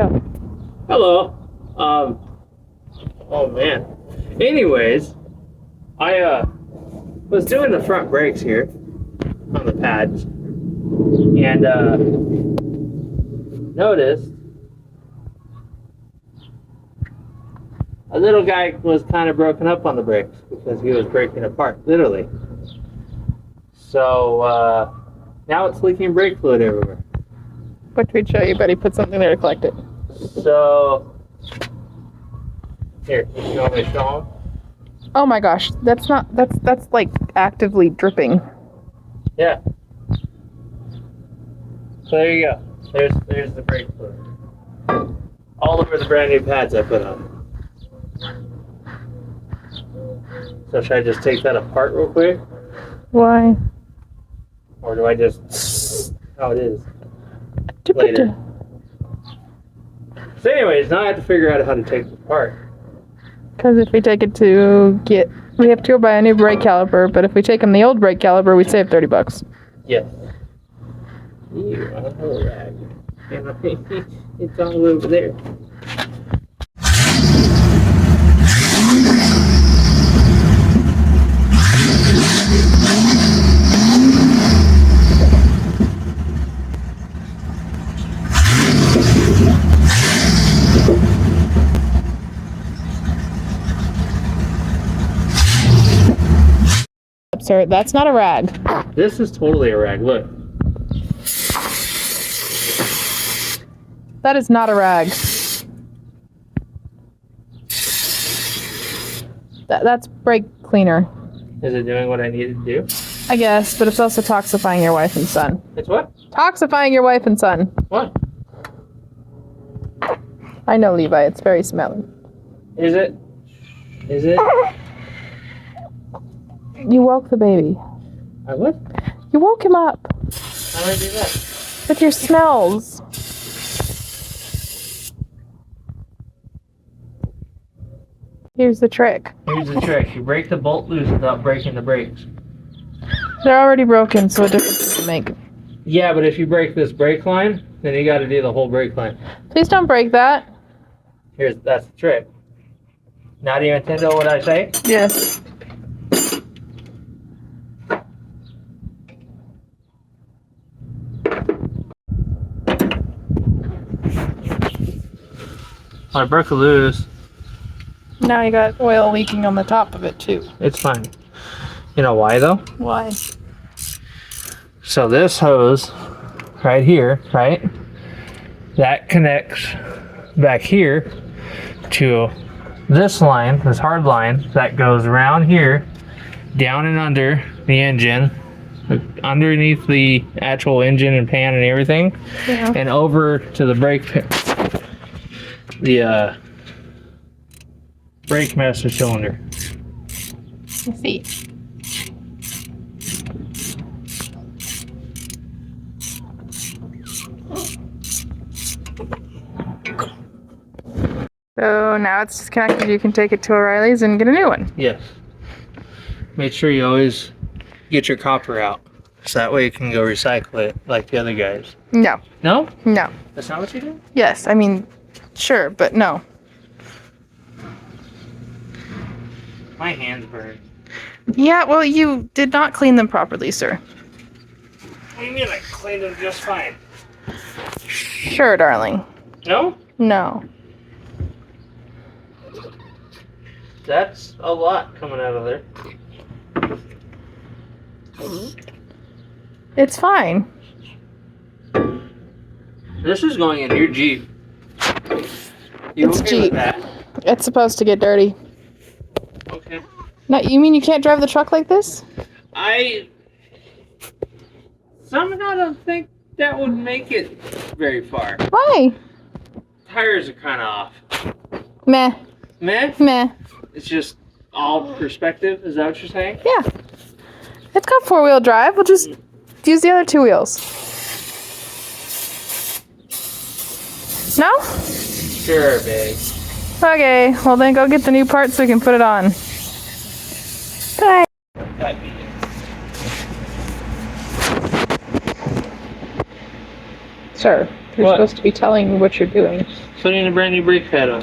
go. Hello. Oh man. Anyways, I was doing the front brakes here on the pads, and noticed a little guy was kind of broken up on the brakes because he was breaking apart, literally. So now it's leaking brake fluid everywhere. What we'd show you, but he put something there to collect it. So here, you want me to show him? Oh my gosh, that's like actively dripping. Yeah. So there you go. There's the brake fluid. All over the brand new pads I put on. So should I just take that apart real quick? Why? Or do I just... Oh, it is. Later. So anyways, now I have to figure out how to take it apart. Because if we take it we have to go buy a new brake caliper, but if we take him the old brake caliper, we save $30. Yes. Ew, I don't know that. It's all over there. Sir, that's not a rag. This is totally a rag. Look. That is not a rag. That's brake cleaner. Is it doing what I need it to do? I guess, but it's also toxifying your wife and son. It's what? Toxifying your wife and son. What? I know, Levi. It's very smelly. Is it? Is it? You woke the baby. I what? You woke him up. How do I do that? With your smells. Here's the trick. Here's the trick. You break the bolt loose without breaking the brakes. They're already broken, so what difference does it make? Yeah, but if you break this brake line, then you got to do the whole brake line. Please don't break that. That's the trick. Now do you intend what I say? Yes. I broke it loose. Now you got oil leaking on the top of it too. It's fine. You know why though? Why? So this hose right here, right? That connects back here to this line, this hard line that goes around here, down and under the engine, underneath the actual engine and pan and everything, Yeah. and over to the brake brake master cylinder. I see. So now it's disconnected. You can take it to O'Reilly's and get a new one. Yes. Make sure you always get your copper out, so that way you can go recycle it like the other guys. No. No? No. That's not what you do? Yes, I mean, sure, but no. My hands burn. Yeah, well, you did not clean them properly, sir. What do you mean I cleaned them just fine? Sure, darling. No? No. That's a lot coming out of there. It's fine. This is going in your Jeep. You It's okay Jeep. with that? It's supposed to get dirty. Okay. No, you mean you can't drive the truck like this? I somehow don't think that would make it very far. Why? Tires are kind of off. Meh. Meh? Meh. It's just all perspective. Is that what you're saying? Yeah. It's got four-wheel drive. We'll just use the other two wheels. No? Sure, babe. Okay, well then go get the new part so we can put it on. Bye. That'd be it. Sir, you're What? supposed to be telling me what you're doing. putting a brand new brake pad on.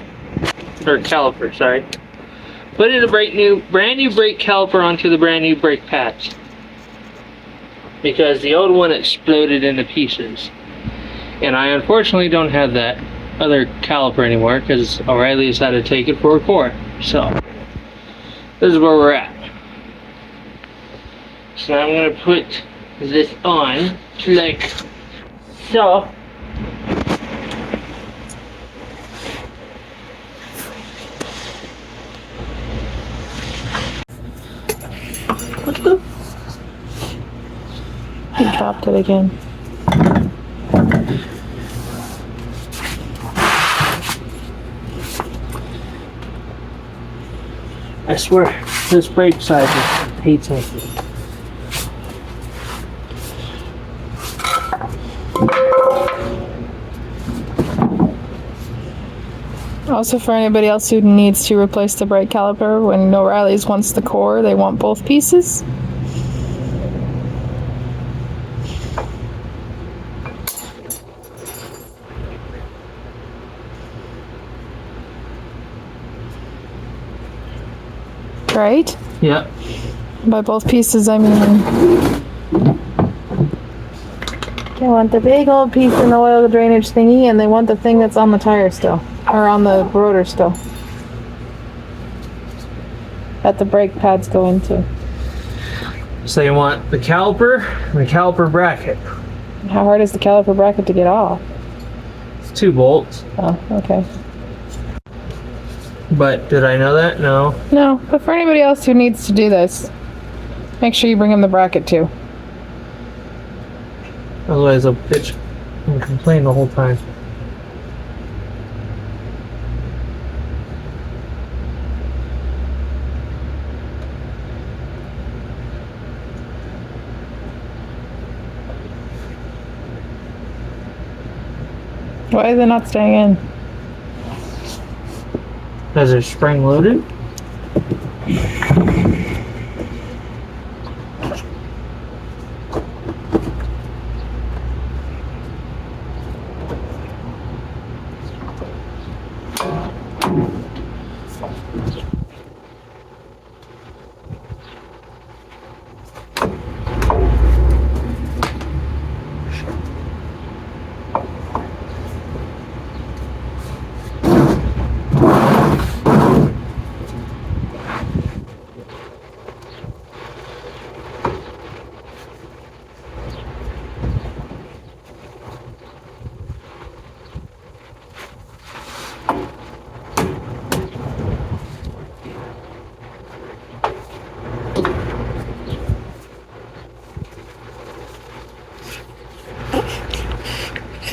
Or caliper, sorry. Putting a brand new brake caliper onto the brand new brake pads. Because the old one exploded into pieces. And I unfortunately don't have that other caliper anymore because O'Reilly's had to take it for a core. So, this is where we're at. So now I'm going to put this on like so. What the? You dropped it again. I swear, this brake side just hates me. Also, for anybody else who needs to replace the brake caliper, when O'Reilly's wants the core, they want both pieces. Right? Yep. By both pieces, I mean they want the big old piece in the oil drainage thingy, and they want the thing that's on the tire still, or on the rotor still, that the brake pads go into. So you want the caliper and the caliper bracket. How hard is the caliper bracket to get off? It's 2 bolts. Oh, okay. But did I know that? No. No, but for anybody else who needs to do this, make sure you bring them the bracket too. Otherwise they'll bitch and complain the whole time. Why is it not staying in? Because they're spring loaded.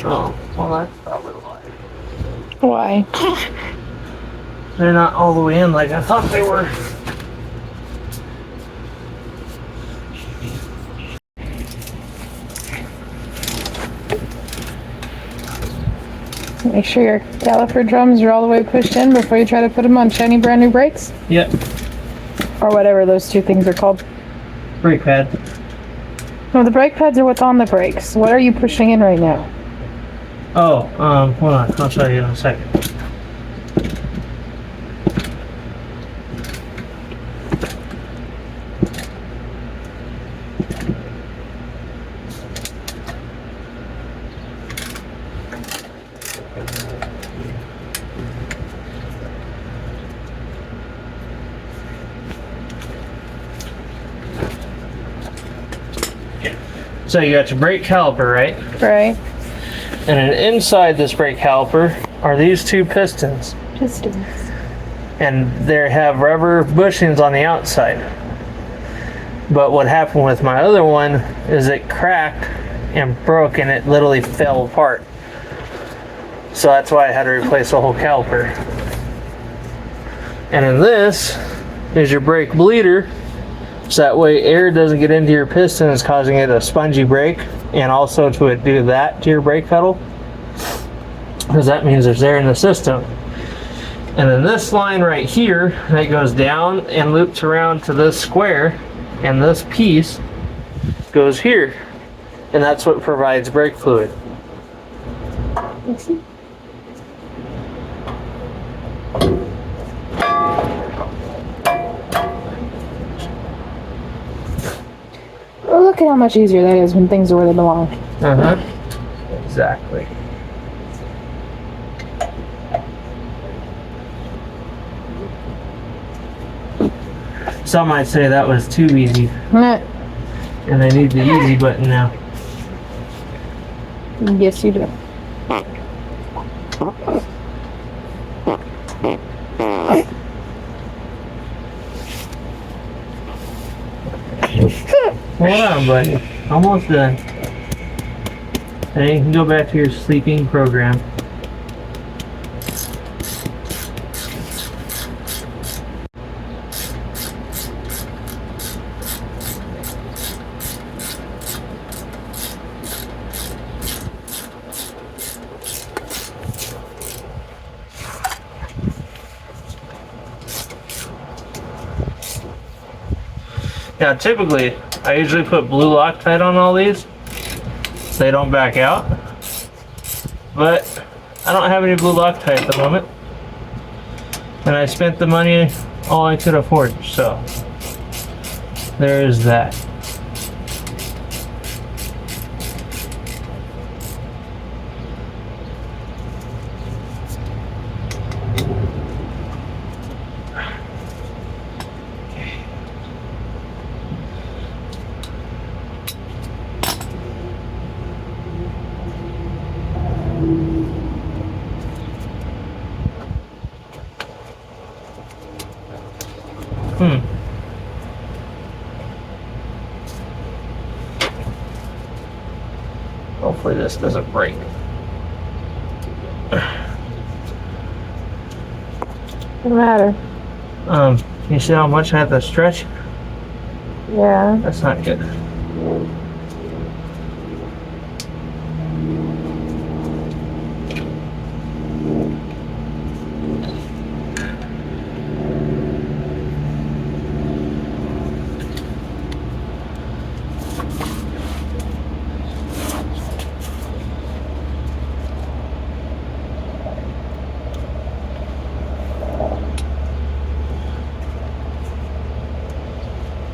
Oh, well that's probably why. Why? They're not all the way in like I thought they were. Make sure your caliper drums are all the way pushed in before you try to put them on shiny brand new brakes. Yep. Or whatever those two things are called. Brake pad. No, the brake pads are what's on the brakes. What are you pushing in right now? Oh, hold on. I'll show you in a second. So you got your brake caliper, right? Right. And then inside this brake caliper are these 2 pistons. Pistons. And they have rubber bushings on the outside. But what happened with my other one is it cracked and broke and it literally fell apart. So that's why I had to replace the whole caliper. And then this is your brake bleeder. So that way air doesn't get into your piston, it's causing it a spongy brake, and also to do that to your brake pedal, because that means there's air in the system. And then this line right here that goes down and loops around to this square, and this piece goes here, and that's what provides brake fluid. at how much easier that is when things are where they belong. Exactly. Some might say that was too easy, and I need the easy button now. Yes, you do. Hold on, buddy. Almost done. And you can go back to your sleeping program. Now, typically, I usually put blue Loctite on all these so they don't back out. But I don't have any blue Loctite at the moment. And I spent the money all I could afford, so there is that. Hopefully this doesn't break. Doesn't matter. You see how much I have to stretch? Yeah. That's not good.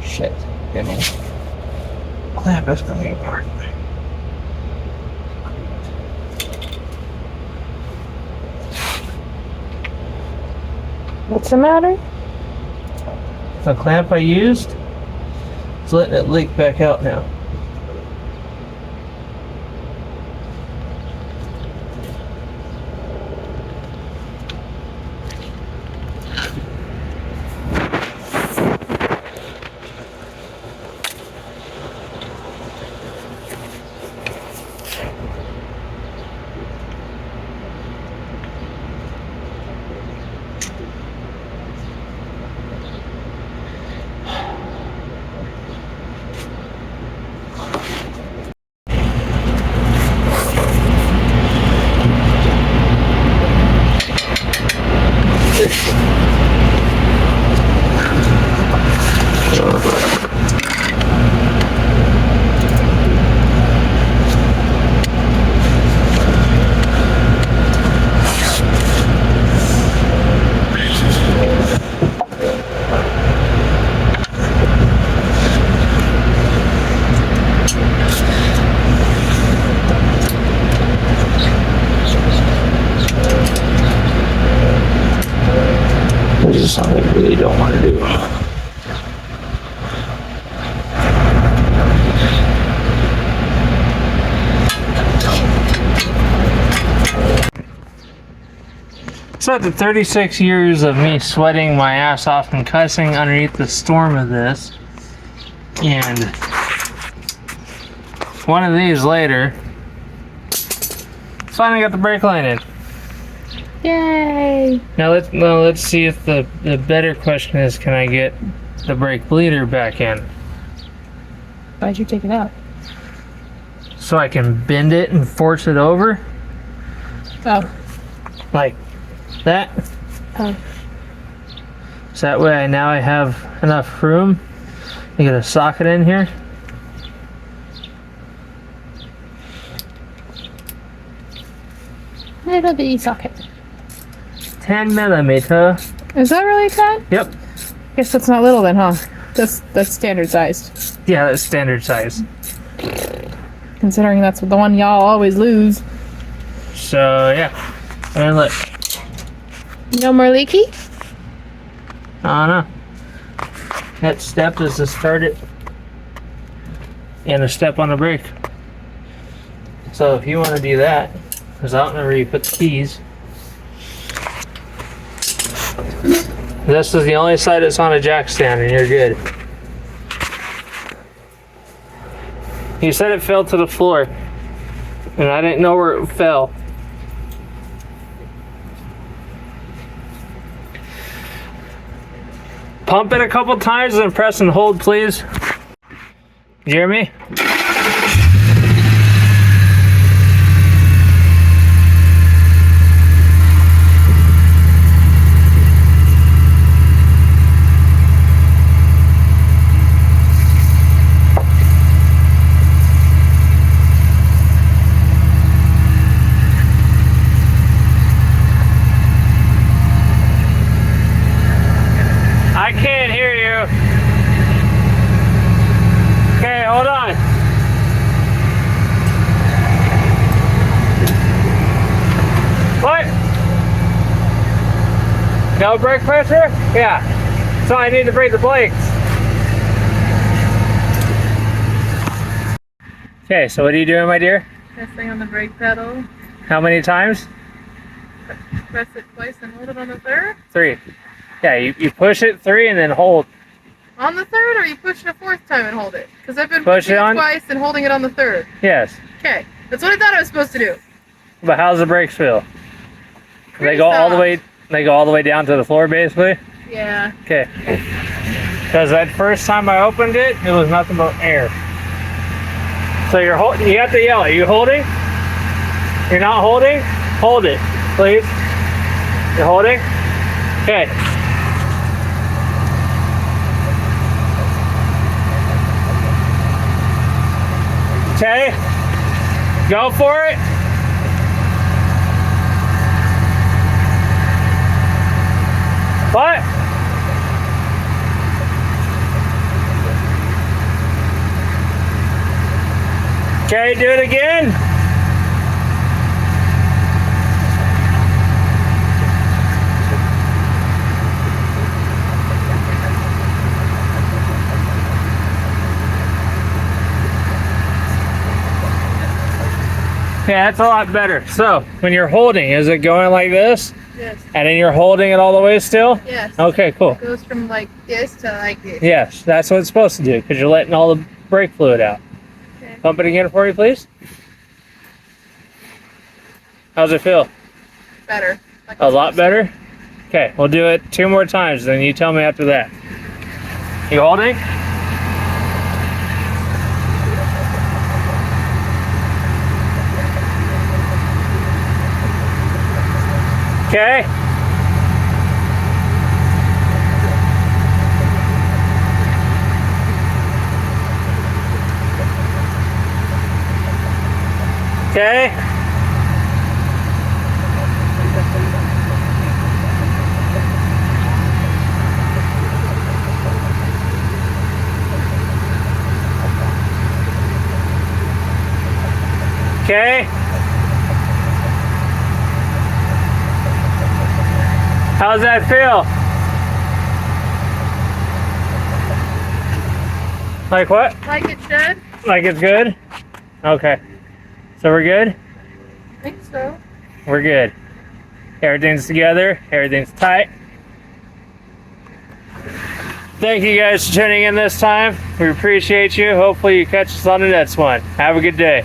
Shit. Give me. Clamp is coming apart. What's the matter? The clamp I used is letting it leak back out now. Which is something I really don't want to do. So after 36 years of me sweating my ass off and cussing underneath the storm of this, and one of these later, finally got the brake line in. Yay! Now let's see if the better question is, can I get the brake bleeder back in Why'd you take it out? so I can bend it and force it over Oh. like that? Oh. So that way now I have enough room to get a socket in here. Little bitty socket. 10 millimeter. Is that really 10? Yep. Guess that's not little then, huh? That's standard sized. Yeah, that's standard size. considering that's the one y'all always lose. So yeah, and look, No more leaky? I don't know. That step is to start it, and a step on the brake. So if you want to do that, because I don't know where you put the keys. This is the only side that's on a jack stand, and you're good. You said it fell to the floor, and I didn't know where it fell. Pump it a couple times and press and hold, please. You hear me? I can't hear you. Okay, hold on. What? No brake pressure? Yeah. So I need to brake the brakes. Okay, so what are you doing, my dear? Pressing on the brake pedal. How many times? Press it twice and hold it on the third? 3. Yeah, you push it 3 and then hold. On the third, or you push it a fourth time and hold it? Because I've been Push pushing it it on? twice and holding it on the third. Yes. Okay, that's what I thought I was supposed to do. But how's the brakes feel? Pretty They go all the soft. way. They go all the way down to the floor, basically. Yeah. Okay. Because that first time I opened it, it was nothing but air. So you're holding. You have to yell. Are you holding? You're not holding? Hold it, please. You're holding? Okay. Okay. Go for it. What? Okay, do it again. Yeah, that's a lot better. So, when you're holding, is it going like this? Yes. And then you're holding it all the way still? Yes. Okay, cool. It goes from like this to like this. Yes, that's what it's supposed to do, because you're letting all the brake fluid out. Okay. Pump it again for you, please. How's it feel? Better. Like A lot better? Okay, we'll do it 2 more times, then you tell me after that. You holding? Okay. Okay. Okay. How's that feel? Like what? Like it should? Like it's good? Okay. So we're good? I think so. We're good. Everything's together. Everything's tight. Thank you guys for tuning in this time. We appreciate you. Hopefully you catch us on the next one. Have a good day.